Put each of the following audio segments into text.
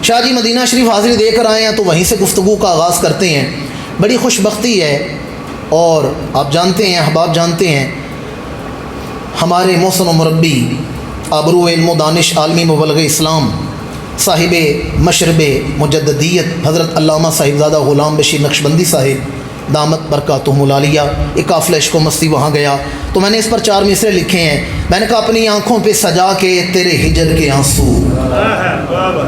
شاہ جی مدینہ شریف حاضری دے کر آئے ہیں تو وہیں سے گفتگو کا آغاز کرتے ہیں۔ بڑی خوش بختی ہے، اور آپ جانتے ہیں، احباب جانتے ہیں، ہمارے محسن و مربی آبرو علم و دانش عالمی مبلغ اسلام صاحب مشرب مجددیت حضرت علامہ صاحبزادہ غلام بشیر نقشبندی صاحب دامت برکاتہم العالیہ، ایک قافلہ عشق و مستی وہاں گیا تو میں نے اس پر 4 مصرے لکھے ہیں۔ میں نے کہا اپنی آنکھوں پہ سجا کے تیرے ہجر کے آنسو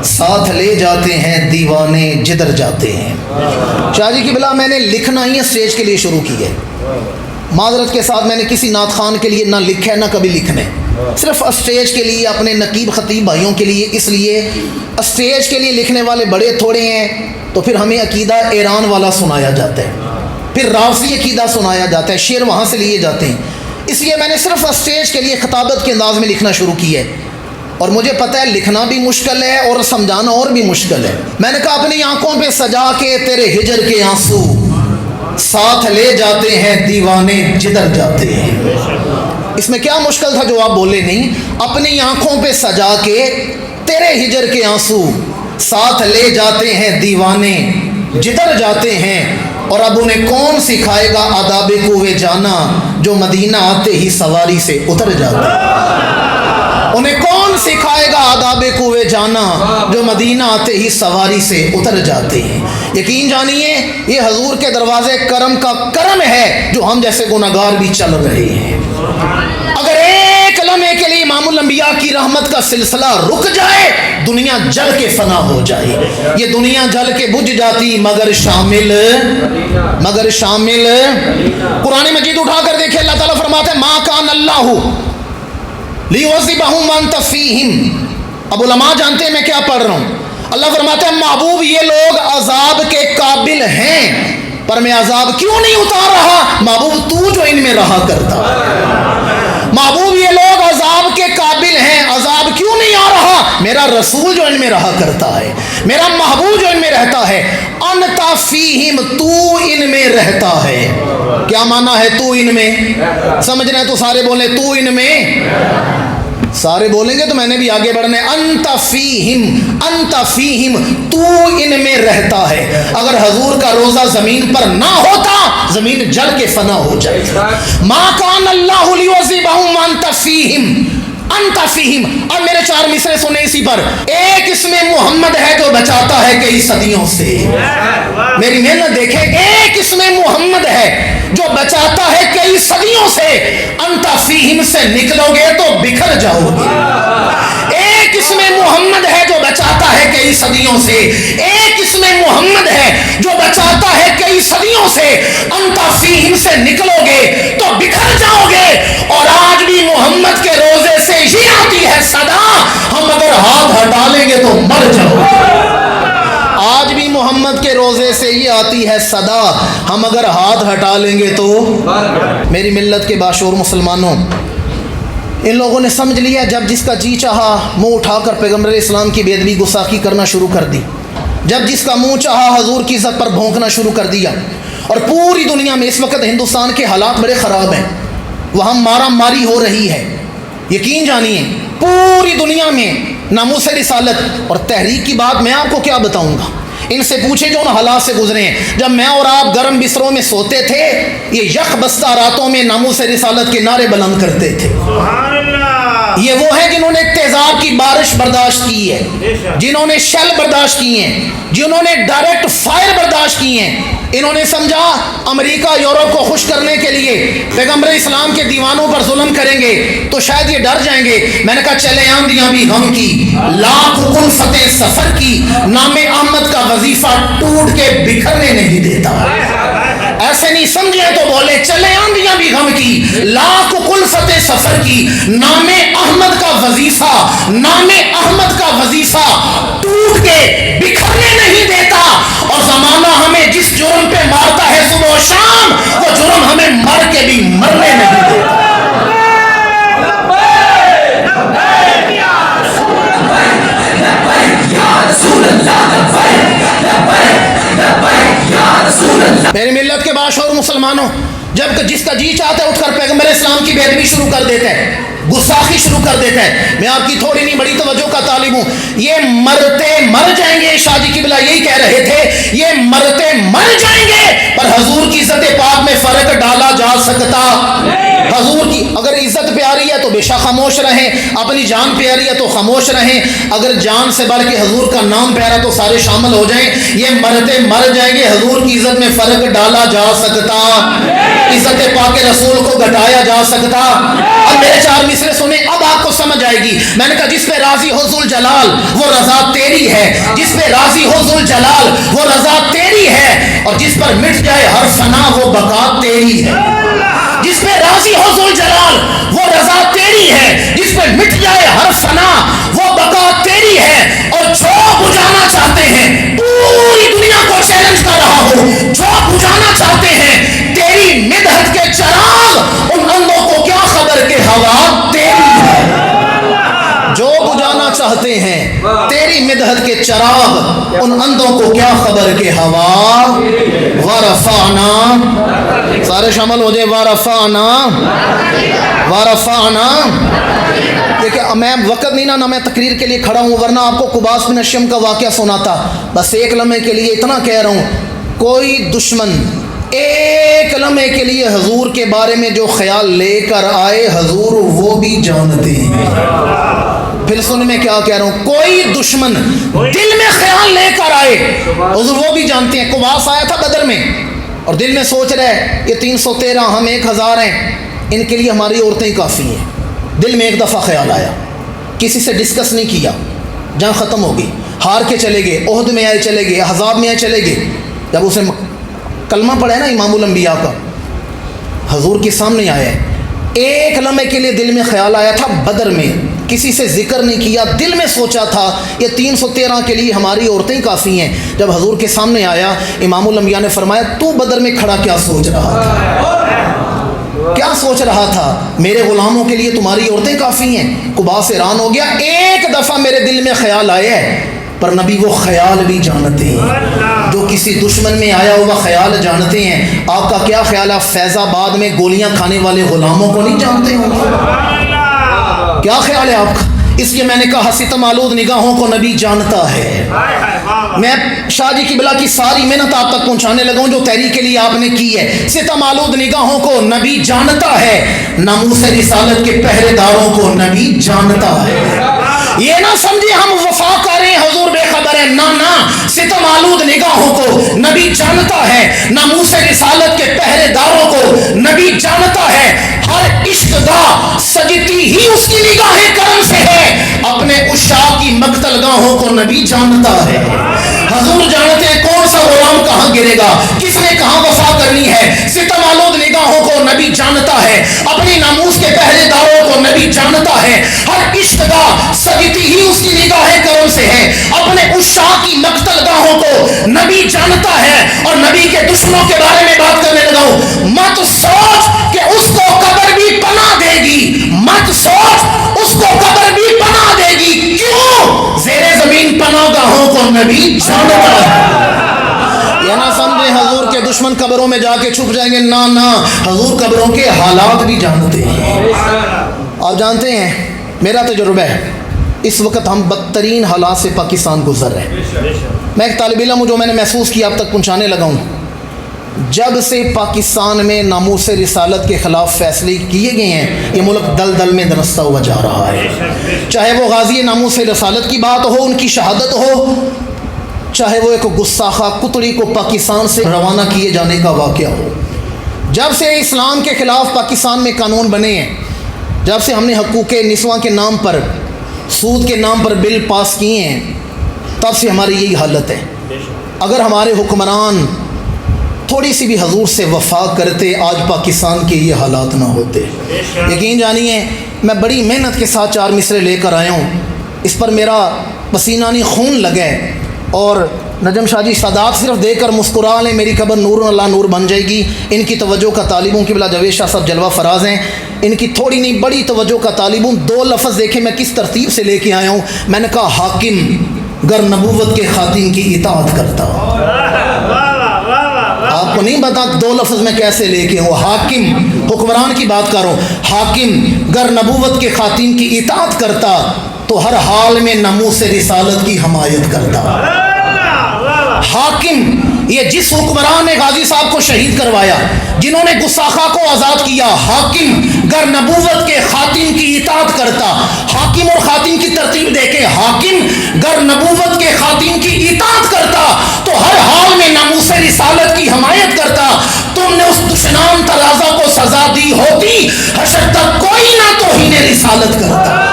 ساتھ لے جاتے ہیں دیوانے جدھر جاتے ہیں۔ شاہ جی کی بلا میں نے لکھنا ہی اسٹیج کے لیے شروع کی ہے، معذرت کے ساتھ میں نے کسی نعت خان کے لیے نہ لکھا ہے نہ کبھی لکھنا ہے، صرف اسٹیج کے لیے اپنے نقیب خطیب بھائیوں کے لیے، اس لیے اسٹیج کے لیے لکھنے والے بڑے تھوڑے ہیں، تو پھر ہمیں عقیدہ ایران والا سنایا جاتا ہے، پھر رافضی عقیدہ سنایا جاتا ہے، شعر وہاں سے لیے جاتے ہیں، اس لیے میں نے صرف اسٹیج کے لیے خطابت کے انداز میں لکھنا شروع کی ہے، اور مجھے پتہ ہے لکھنا بھی مشکل ہے اور سمجھانا اور بھی مشکل ہے۔ میں نے کہا اپنی آنکھوں پہ سجا کے تیرے ہجر کے آنسو ساتھ لے جاتے ہیں دیوانے جدھر جاتے ہیں۔ اس میں کیا مشکل تھا جو آپ بولے نہیں؟ اپنی آنکھوں پہ سجا کے تیرے ہجر کے آنسو ساتھ لے جاتے ہیں دیوانے جدھر جاتے ہیں، اور اب انہیں کون سکھائے گا آداب کوے جانا جو مدینہ آتے ہی سواری سے اتر جاتے ہیں۔ انہیں کون سکھائے گا آداب کوے جانا جو مدینہ آتے ہی سواری سے اتر جاتے ہیں۔ یقین جانیے یہ حضور کے دروازے کرم کا کرم ہے جو ہم جیسے گناہگار بھی چل رہے ہیں۔ اگر ایک لمحے کے لیے امام الانبیاء کی رحمت کا سلسلہ رک جائے دنیا جل کے فنا ہو جائے۔ یہ دنیا جل کے بجھ جاتی مگر شامل قرآن مجید اٹھا کر دیکھیں، اللہ تعالیٰ فرماتے ہیں ما کان اللہ لیعذبہم وانت فیہم۔ اب علماء جانتے ہیں میں کیا پڑھ رہا ہوں۔ اللہ فرماتے ہیں محبوب یہ لوگ عذاب کے قابل ہیں پر میں عذاب کیوں نہیں اتار رہا؟ محبوب تو جو ان میں رہا کرتا۔ محبوب یہ لوگ عذاب کے قابل ہیں، عذاب کیوں نہیں آ رہا؟ میرا رسول جو ان میں رہا کرتا ہے، میرا محبوب جو ان میں رہتا ہے۔ انت فیہم، تو ان میں رہتا ہے۔ کیا معنی ہے تو ان میں؟ سمجھ رہے ہیں تو سارے بولیں تو ان میں۔ سارے بولیں گے تو میں نے بھی آگے بڑھنا ہے۔ انت فیہم، تو ان میں رہتا ہے۔ اگر حضور کا روزہ زمین پر نہ ہوتا زمین جل کے فنا ہو جائے۔ ما کان اللہ لیعذبہم وانت فیہم، انت فیہم۔ اب میرے 4 مصرے سنیں اسی پر۔ ایک اس میں محمد ہے جو بچاتا ہے کئی صدیوں سے، میری محنت دیکھیں، ایک اس میں محمد ہے جو بچاتا ہے کئی صدیوں سے، انت فیہم سے نکلو گے تو بکھر جاؤ گے۔ ایک اس میں محمد ہے جو بچاتا ہے کئی صدیوں سے، ایک اس میں محمد ہے جو بچاتا ہے کئی صدیوں سے، انت فیہم سے نکلو گے تو بکھر جاؤ گے۔ اور آج بھی محمد کے روزے سے ہی آتی ہے صدا، ہم اگر ہاتھ ہٹا لیں گے تو مر جاؤ گے۔ آج بھی محمد کے روزے سے یہ آتی ہے صدا، ہم اگر ہاتھ ہٹا لیں گے تو۔ میری ملت کے باشعور مسلمانوں، ان لوگوں نے سمجھ لیا جب جس کا جی چاہا منہ اٹھا کر پیغمبر اسلام کی بے ادبی گستاخی کرنا شروع کر دی، جب جس کا منہ چاہا حضور کی عزت پر بھونکنا شروع کر دیا۔ اور پوری دنیا میں اس وقت ہندوستان کے حالات بڑے خراب ہیں، وہاں مارا ماری ہو رہی ہے۔ یقین جانیے پوری دنیا میں ناموس رسالت اور تحریک کی بات میں آپ کو کیا بتاؤں گا، ان سے پوچھیں جو ان حالات سے گزرے ہیں۔ جب میں اور آپ گرم بستروں میں سوتے تھے یہ یک بستہ راتوں میں ناموس رسالت کے نعرے بلند کرتے تھے۔ یہ وہ ہیں جنہوں نے تیزاب کی بارش برداشت کی ہے، جنہوں نے شیل برداشت کی ہیں، جنہوں نے ڈائریکٹ فائر برداشت کی ہیں۔ انہوں نے سمجھا امریکہ یورپ کو خوش کرنے کے لیے پیغمبر اسلام کے دیوانوں پر ظلم کریں گے تو شاید یہ ڈر جائیں گے۔ میں نے کہا چلے آندیاں بھی غم کی، لاکھ الفت سفر کی، نام احمد کا وظیفہ ٹوٹ کے بکھرنے نہیں دیتا۔ ایسے نہیں سمجھے تو بولے چلے آندیاں بھی غم کی، لاکھ الفت سفر کی، نام احمد کا وظیفہ، نام احمد کا وظیفہ ٹوٹ کے بکھرنے نہیں دیتا۔ اور زمانہ ہمیں جس جرم پہ مارتا ہے صبح و شام وہ جرم ہمیں مر کے بھی مرنے نہیں دیتا۔ میری ملت کے باشعور مسلمانوں، جب جس کا جی چاہتا ہے اٹھ کر پیغمبر اسلام کی بے ادبی شروع کر دیتا ہے، گستاخی شروع کر دیتا ہے۔ میں آپ کی تھوڑی نہیں بڑی توجہ کا طالب ہوں، یہ مرتے مر جائیں گے ہمیشہ خاموش رہیں. اپنی جان پیاری ہے تو خاموش رہیں. اگر جان سے بڑھ کے حضور کا نام پیارا تو سارے شامل ہو جائیں. یہ مرتے مر جائیں گے, حضور کی عزت میں فرق ڈالا جا سکتا, عزت پاک رسول کو گھٹایا جا سکتا. اب میرے 4 مصرے سنیں, اب آپ کو سمجھ آئے گی. میں نے کہا جس پہ راضی ہو ذوالجلال وہ رضا تیری ہے, جس پہ راضی ہو ذوالجلال وہ رضا تیری ہے, اور جس پر مٹ جائے ہر فنا وہ بقا تیری ہے. جس پہ راضی ہو ذوالجلال وہ رضا تیری ہے, جس پہ مٹ جائے ہر فنا وہ بقا تیری ہے. اور جو بجھانا چاہتے ہیں, پوری دنیا کو چیلنج کر رہا ہوں, جو بجھانا چاہتے ہیں تیری مدحت کے چراغ, ان اندھوں کو کیا خبر کہ ہوا تیری ہے. جو بجھانا چاہتے ہیں تیری مدحت کے چراغ, ان اندھوں کو کیا خبر کہ ہوا ورفعنا, سارے شامل ہو جائے, ورفعنا ورفعنا. دیکھیں میں وقت نہیں نہ میں تقریر کے لیے کھڑا ہوں, ورنہ آپ کو قباس بن اشیم کا واقعہ سناتا. بس ایک لمحے کے لیے اتنا کہہ رہا ہوں, کوئی دشمن ایک لمحے کے لیے حضور کے بارے میں جو خیال لے کر آئے, حضور وہ بھی جانتے ہیں. پھر سن میں کیا کہہ رہا ہوں, کوئی دشمن دل میں خیال لے کر آئے, حضور وہ بھی جانتے ہیں. قباس آیا تھا بدر میں اور دل میں سوچ رہے یہ 313 ہم 1000 ہیں, ان کے لیے ہماری عورتیں ہی کافی ہیں. دل میں ایک دفعہ خیال آیا, کسی سے ڈسکس نہیں کیا, جنگ ختم ہو گئی, ہار کے چلے گئے, عہد میں آئے چلے گئے, احزاب میں آئے چلے گئے. جب اسے کلمہ پڑھا نا امام الانبیاء کا, حضور کے سامنے آیا ہے. ایک لمحے کے لیے دل میں خیال آیا تھا بدر میں, کسی سے ذکر نہیں کیا, دل میں سوچا تھا یہ 313 کے لیے ہماری عورتیں کافی ہیں. جب حضور کے سامنے آیا, امام الانبیاء نے فرمایا تو بدر میں کھڑا کیا سوچ رہا تھا, کیا سوچ رہا تھا؟ میرے غلاموں کے لیے تمہاری عورتیں کافی ہیں. قباس حیران ہو گیا, ایک دفعہ میرے دل میں خیال آیا ہے, پر نبی وہ خیال بھی جانتے ہیں جو کسی دشمن میں آیا ہوا خیال جانتے ہیں. آپ کا کیا خیال ہے, فیض آباد میں گولیاں کھانے والے غلاموں کو نہیں جانتے ہوں گے؟ کیا خیال ہے آپ کا؟ اس لیے میں نے کہا ستم آلود نگاہوں کو نبی جانتا ہے. میں شاہ جی قبلہ کی ساری محنت آپ تک پہنچانے لگا ہوں جو تحریک کے لیے آپ نے کی ہے. ستم آلود نگاہوں کو نبی جانتا ہے, ناموس رسالت کے پہرے داروں کو نبی جانتا ہے. یہ نہ سمجھے ہم وفا کریں حضور بے خبر ہے, نہ ستم آلود نگاہوں کو نبی جانتا ہے, ناموس رسالت کے پہرے داروں کو نبی جانتا ہے. ہر عشق گاہ سجتی ہی اس کی نگاہ کرم سے ہے, اپنے عشاق کی مقتل گاہوں کو نبی جانتا ہے. حضور جانتے ہیں کون سا غلام کہاں گرے گا, کس نے کہاں وفا کرنی ہے. ستم آلود نگاہوں کو نبی جانتا ہے, اپنی ناموس کے پہرے داروں کو نبی جانتا ہے. ہر عشق گاہ سجتی ہی اس کی نگاہ کرم سے ہے, اپنے عشاق کی مقتل گاہوں کو نبی جانتا ہے. اور نبی کے دشمنوں کے بارے میں بات کرنے لگا ہوں, مت سوچ کہ اس کو قبر بھی پناہ دے گی, مت سوچ اس کو قبر بھی پناہ دے گی. کیوں؟ زیر زمین پناہ گاہوں کو نبی جانتا ہے. یہ نہ سمجھے حضور کے دشمن قبروں میں جا کے چھپ جائیں گے, نہ حضور قبروں کے حالات بھی جانتے ہیں. آپ جانتے ہیں میرا تجربہ ہے, اس وقت ہم بدترین حالات سے پاکستان گزر رہے ہیں. میں ایک طالب علم ہوں, جو میں نے محسوس کیا اب تک پہنچانے لگا ہوں. جب سے پاکستان میں ناموس رسالت کے خلاف فیصلے کیے گئے ہیں, یہ ملک دل میں درستہ ہوا جا رہا ہے. چاہے وہ غازی ناموس رسالت کی بات ہو, ان کی شہادت ہو, چاہے وہ ایک گستاخہ کتڑی کو پاکستان سے روانہ کیے جانے کا واقعہ ہو. جب سے اسلام کے خلاف پاکستان میں قانون بنے ہیں, جب سے ہم نے حقوق نسواں کے نام پر, سود کے نام پر بل پاس کیے ہیں, تب سے ہماری یہی حالت ہے. اگر ہمارے حکمران تھوڑی سی بھی حضور سے وفا کرتے, آج پاکستان کے یہ حالات نہ ہوتے. یقین جانیے میں بڑی محنت کے ساتھ 4 مصرے لے کر آیا ہوں, اس پر میرا پسینہ نہیں خون لگے. اور نجم شاہ جی سادات صرف دے کر مسکرا لیں, میری قبر نور اللہ نور بن جائے گی. ان کی توجہ کا طالب ہوں, قبلہ جاوید شاہ صاحب جلوہ فراز ہیں, ان کی تھوڑی نہیں بڑی توجہ کا طالب ہوں. 2 لفظ دیکھیں میں کس ترتیب سے لے کے آیا ہوں. میں نے کہا حاکم گر نبوت کے خاتین کی اطاعت کرتا. آپ کو نہیں پتا 2 لفظ میں کیسے لے کے ہوں. حاکم, حکمران کی بات کروں, حاکم گر نبوت کے خاتین کی اطاعت کرتا تو ہر حال میں ناموس رسالت کی حمایت کرتا. حاکم یہ جس حکمران نے غازی صاحب کو شہید کروایا، جنہوں نے گستاخہ کو آزاد کیا، حاکم گر نبوت کے خاتم کی اطاعت کرتا، حاکم اور خاتم کی ترتیب دیکھیں، حاکم گر نبوت کے خاتم کی اطاعت کرتا تو ہر حال میں ناموس رسالت کی حمایت کرتا، تم نے اس دشنام ترازہ کو سزا دی ہوتی، حشر تک کوئی نہ توہین رسالت کرتا۔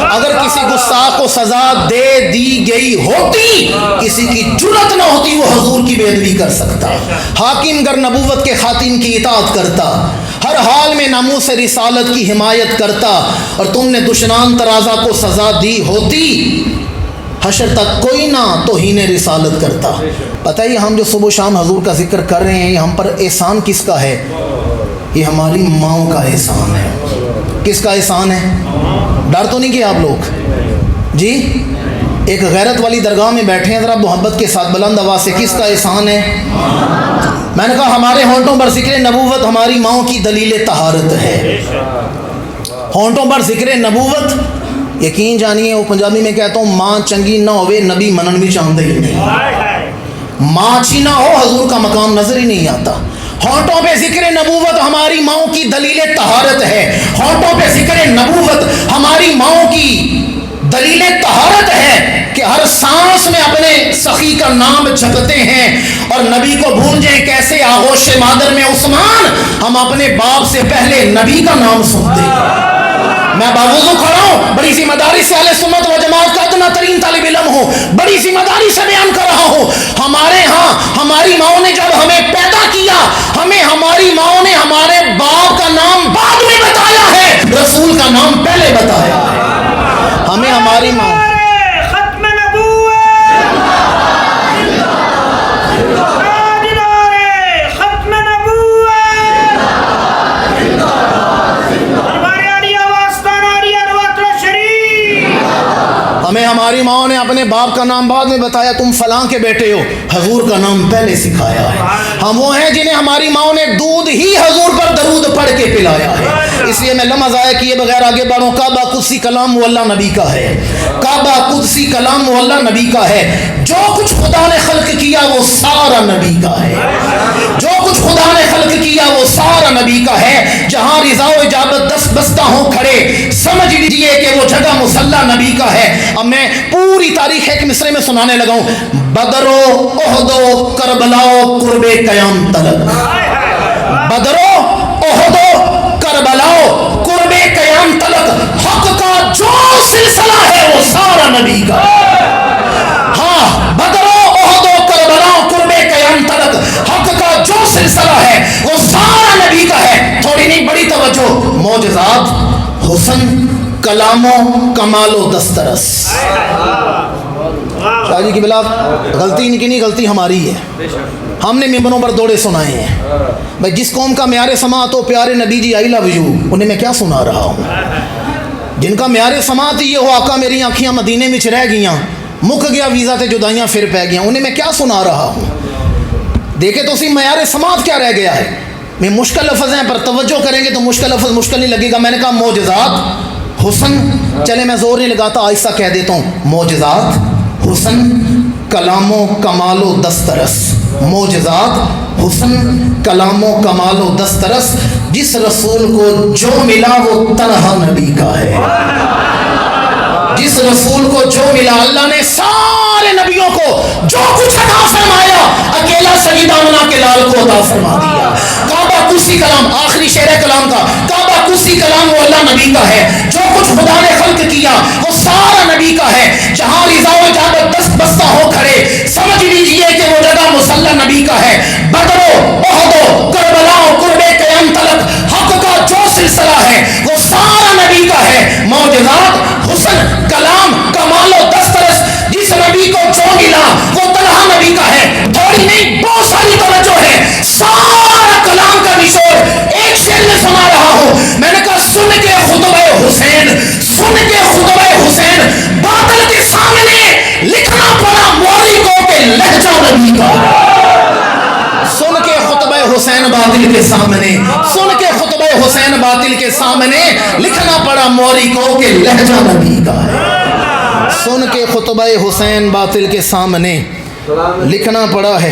اگر کسی گستاخ کو سزا دے دی گئی ہوتی، کسی کی جرأت نہ ہوتی وہ حضور کی بے ادبی کر سکتا۔ حاکم گر نبوت کے خاتم کی اطاعت کرتا، ہر حال میں ناموس رسالت کی حمایت کرتا، اور تم نے دشنام ترازہ کو سزا دی ہوتی، حشر تک کوئی نہ توہین رسالت کرتا۔ پتہ ہی ہم جو صبح و شام حضور کا ذکر کر رہے ہیں، یہ ہم پر احسان کس کا ہے؟ یہ ہماری ماؤں کا احسان ہے۔ کس کا احسان ہے؟ ڈر تو نہیں کہ آپ لوگ جی ایک غیرت والی درگاہ میں بیٹھے ہیں، ذرا محبت کے ساتھ بلند آواز سے، کس کا احسان ہے؟ میں نے کہا ہمارے ہونٹوں پر ذکر نبوت ہماری ماؤں کی دلیل طہارت ہے۔ ہونٹوں پر ذکر نبوت، یقین جانیے وہ پنجابی میں کہتا ہوں، ماں چنگی نہ ہوئے نبی منن بھی چاہتے ہی نہیں، ماں اچھی نہ ہو حضور کا مقام نظر ہی نہیں آتا۔ ہونٹوں پہ ذکر نبوت ہماری ماؤں کی دلیل طہارت ہے، ہونٹوں پہ ذکر نبوت ہماری ماؤں کی دلیل طہارت ہے کہ ہر سانس میں اپنے سخی کا نام جپتے ہیں، اور نبی کو بھول جائیں کیسے آغوش مادر میں عثمان، ہم اپنے باپ سے پہلے نبی کا نام سنتے ہیں۔ میں باوضو کھڑا ہوں، بڑی ذمہ داری سے اہل سنت و جماعت کا ادنا ترین طالب علم ہوں، بڑی ذمہ داری سے بیان کر رہا ہوں۔ ہمارے ہاں ہماری ماؤں نے جب ہمیں پیدا کیا، ہمیں ہماری ماؤں نے ہمارے باپ کا نام بعد میں بتایا ہے، رسول کا نام پہلے بتایا ہے۔ ہمیں ہماری ماں ہمیں ہماری ماں نے اپنے باپ کا نام بعد میں بتایا، تم فلاں کے بیٹے ہو، حضور کا نام پہلے سکھایا ہے۔ ہم وہ ہیں جنہیں ہماری ماں نے دودھ ہی حضور پر درود پڑھ کے پلایا ہے۔ اس لیے میں لمحہ ضائع کیے بغیر آگے بڑھوں، کعبہ قدسی کلام اللہ نبی کا ہے، کعبہ قدسی کلام اللہ نبی کا ہے۔ جو کچھ خدا نے خلق کیا وہ سارا نبی کا ہے، جو کچھ خدا نے خلق کیا وہ سارا نبی کا ہے۔ جہاں رضا و اجابت دست بستہ ہوں کھڑے، سمجھ لیجئے کہ وہ جگہ مصلی نبی کا ہے۔ اب میں پوری تاریخ ایک مصرے میں سنانے لگا ہوں، بدرو احدو کربلاؤ قرب قیام طلب، بدرو احدو کربلاؤ قرب قیام طلب، حق کا جو سلسلہ ہے وہ سارا نبی کا ہے۔ ہاں بدرو احدو کربلاؤ قرب قیام طلب، حق کا جو سلسلہ ہے وہ سارا نبی کا ہے۔ تھوڑی نہیں بڑی توجہ، معجزات، حسن، کلام و کمال و دسترس۔ شاہ جی کی بلا غلطی ان کی نہیں، غلطی ہماری ہے، ہم نے ممبروں پر دوڑے سنائے ہیں۔ بھائی جس قوم کا معیار سماعت ہو پیارے نبی جی آئی لو یو، انہیں میں کیا سنا رہا ہوں؟ جن کا معیار سماعت یہ ہو آقا میری آنکھیاں مدینے میں رہ گیاں، مک گیا ویزا تے جدائیاں پھر پہ گیاں، انہیں میں کیا سنا رہا ہوں؟ دیکھیں تو اسی معیار سماعت کیا رہ گیا ہے۔ میں مشکل لفظ ہیں پر توجہ کریں گے تو مشکل لفظ مشکل نہیں لگے گا۔ میں نے کہا معجزات، حسن، چلے میں زور نہیں لگاتا آہستہ کہہ دیتا ہوں، معجزات، حسن، کلام و کمال و دسترس، معجزات، حسن، کلام و کمال و دسترس، جس رسول کو جو ملا وہ تنہا نبی کا ہے، جس رسول کو جو ملا، اللہ نے سارے نبیوں کو جو کچھ عطا فرمایا اکیلا سیدہ آمنہ کے لال کو عطا فرما دیا۔ کعبہ قدسی کلام، آخری شعر کلام کا، کعبہ قدسی کلام وہ اللہ نبی کا ہے، جو کچھ خدا نے خلق کیا وہ سارا نبی کا ہے۔ جہاں رضا و اجابت دست بستہ ہو کھڑے، سمجھ لیجئے کہ وہ جگہ مصلی نبی کا ہے۔ بدرو احدو کربلاؤ قرب قیام طلب، حق کا جو سلسلہ ہے وہ سارا نبی کا ہے۔ معجزات، حسن، کلام، کمال و دسترس، جس نبی کو جو ملا وہ طلحہ نبی کا ہے۔ تھوڑی نہیں بہت ساری توجہ ہے، سارا کلام کا نچوڑ ایک شعر میں سنا رہا ہوں۔ میں نے کہا سن کے خطبہ حسین، سن کے خطبہ حسین، باطل کے سامنے لکھنا پڑا موری کو کہ لہجہ نبی کا۔ سن کے خطبہ حسین باطل کے سامنے، سن کے خطبہ حسین باطل کے سامنے لکھنا پڑا موری کو کہ لہجہ نبی کا ہے۔ سن کے خطبہ حسین باطل کے سامنے لکھنا پڑا ہے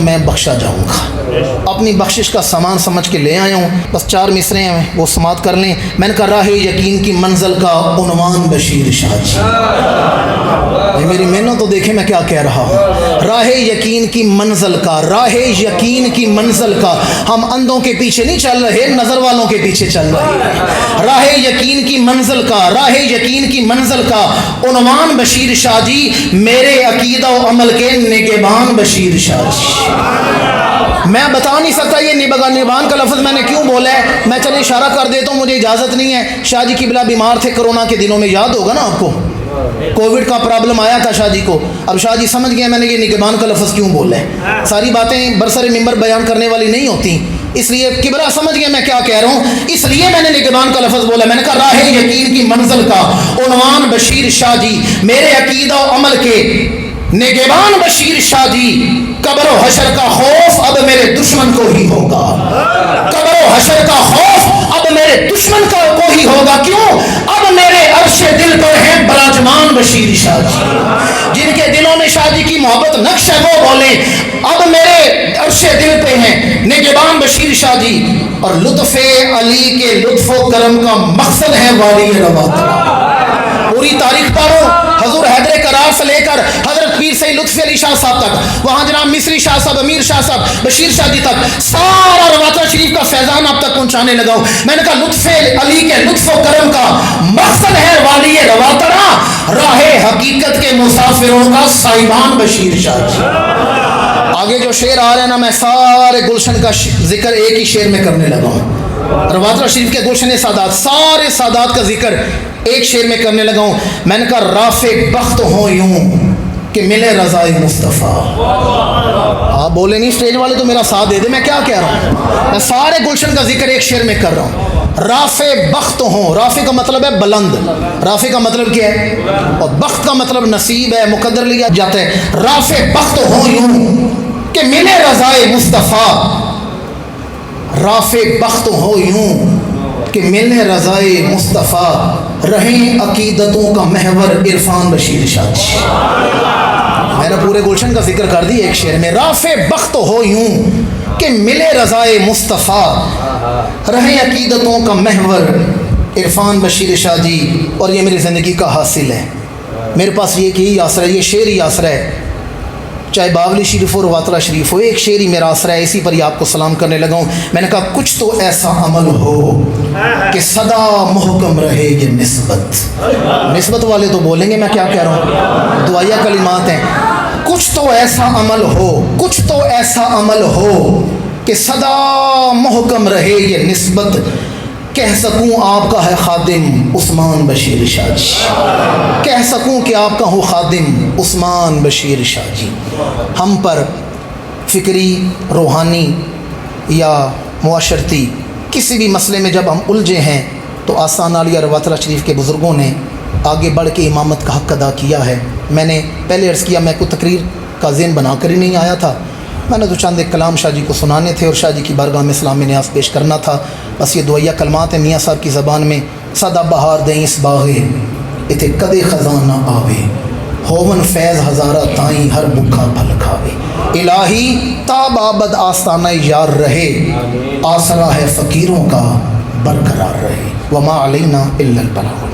میں بخشا جاؤں گا۔ اپنی بخشش کا سامان سمجھ کے لے آیا ہوں، بس 4 مصرے ہیں وہ سماعت کر لیں۔ میں نے کہا راہ یقین کی منزل کا عنوان بشیر شاہ جی۔ میری محنت تو دیکھیں میں کیا کہہ رہا ہوں۔ راہ یقین کی منزل کا، راہ یقین کی منزل کا، ہم اندھوں کے پیچھے نہیں چل رہے، نظر والوں کے پیچھے چل رہے ہیں۔ راہ یقین کی منزل کا، راہ یقین کی منزل کا عنوان بشیر شاہ جی، میرے عقیدہ و عمل کے نگہبان بشیر شاہ جی۔ میں بتا نہیں سکتا یہ نگہبان کا لفظ میں نے کیوں بولا ہے، میں چلے اشارہ کر دیتا ہوں، مجھے اجازت نہیں ہے۔ شاہ جی قبلہ بیمار تھے کرونا کے دنوں میں، یاد ہوگا نا آپ کو، کووڈ کا پرابلم آیا تھا شاہ جی کو۔ اب شاہ جی سمجھ گئے میں نے یہ نگہبان کا لفظ کیوں بولا ہے۔ ساری باتیں برسر ممبر بیان کرنے والی نہیں ہوتی، اس لیے کبرا سمجھ گئے میں کیا کہہ رہا ہوں، اس لیے میں نے نگہبان کا لفظ بولا۔ میں نے کہا راہ یقین کی منزل کا عنوان بشیر شاہ جی، میرے عقیدہ و عمل کے نگہبان بشیر شاہ جی۔ قبر و حشر کا خوف اب میرے دشمن کو ہی ہوگا، قبر و حشر کا خوف اب میرے دشمن کو ہی ہوگا۔ کیوں؟ اب میرے عرش دل پر ہیں براجمان بشیر شاہ جی، جن کے دلوں میں شاہ جی کی محبت نقش ہے وہ بولیں اب میرے عرش دل پہ ہیں نگہبان بشیر شاہ جی۔ اور لطف علی کے لطف و کرم کا مقصد ہے والی روا۔ پوری تاریخ پڑھو، حضور حیدر کرار سے لے کر حضرت پیر سید لطف علی شاہ صاحب تک، وہاں جناب مصری شاہ صاحب، امیر شاہ صاحب، بشیر شاہ جی تک، سارا رواتہ شریف کا فیضان آپ تک پہنچانے لگا ہوں۔ میں نے کہا لطف علی کے لطف و کرم کا مقصد ہے والی رواترا، راہ حقیقت کے مسافروں کا سائبان بشیر شاہ جی۔ آگے جو شعر آ رہے ہیں نا، میں سارے گلشن کا ذکر ایک ہی شعر میں کرنے لگا ہوں۔ رواترا شریف کے گلشن سادات، سارے سادات کا ذکر ایک شعر میں کرنے لگا ہوں۔ میں نے کہا رافع بخت ہوں یوں کہ ملے رضائے مصطفیٰ۔ آپ بولے نہیں اسٹیج والے تو میرا ساتھ دے دے، میں کیا کہہ رہا ہوں، میں سارے گلشن کا ذکر ایک شعر میں کر رہا ہوں۔ رافع بخت ہوں، رافع کا مطلب ہے بلند، رافع کا مطلب کیا ہے، اور بخت کا مطلب نصیب ہے، مقدر لیا جاتا ہے۔ رافع بخت ہوں یوں کہ ملے رضائے مصطفیٰ، رافع بخت ہو یوں کہ ملے رضائے مصطفیٰ، رہیں عقیدتوں کا محور عرفان بشیر شاہ جی۔ میں نے پورے گلشن کا ذکر کر دی ایک شعر میں۔ رافع بخت ہو یوں کہ ملے رضائے مصطفیٰ، رہیں عقیدتوں کا محور عرفان بشیر شاہ جی۔ اور یہ میری زندگی کا حاصل ہے، میرے پاس یہ کہ یہی آسرا ہے، یہ شعر ہی آسرا ہے، چاہے باولی شریف ہو رواترا شریف ہو، ایک شعر ہی میرا آسرا ہے، اسی پر ہی آپ کو سلام کرنے لگا ہوں۔ میں نے کہا کچھ تو ایسا عمل ہو کہ صدا محکم رہے یہ نسبت والے تو بولیں گے میں کیا کہہ رہا ہوں، دعائیہ کلمات ہیں۔ کچھ تو ایسا عمل ہو، کچھ تو ایسا عمل ہو کہ صدا محکم رہے یہ نسبت، کہہ سکوں آپ کا ہے خادم عثمان بشیر شاہ جی، کہہ سکوں کہ آپ کا ہوں خادم عثمان بشیر شاہ جی۔ ہم پر فکری، روحانی یا معاشرتی کسی بھی مسئلے میں جب ہم الجھے ہیں تو آستانہ عالیہ رواترا شریف کے بزرگوں نے آگے بڑھ کے امامت کا حق ادا کیا ہے۔ میں نے پہلے عرض کیا میں کوئی تقریر کا ذہن بنا کر ہی نہیں آیا تھا، میں نے تو چند ایک کلام شاہ جی کو سنانے تھے اور شاہ جی کی بارگاہ میں اسلامی نیاز پیش کرنا تھا۔ بس یہ دعائیہ کلمات ہیں میاں صاحب کی زبان میں۔ سدا بہار دیں اس باغے اتھے کدے خزاں نہ آوے، ہوون فیض ہزارہ تائیں ہر بکھا پھل کھاوے، الہی تاب آبد آستانہ یار رہے، آسرا ہے فقیروں کا برقرار رہے، وما علینا الا البلاغ۔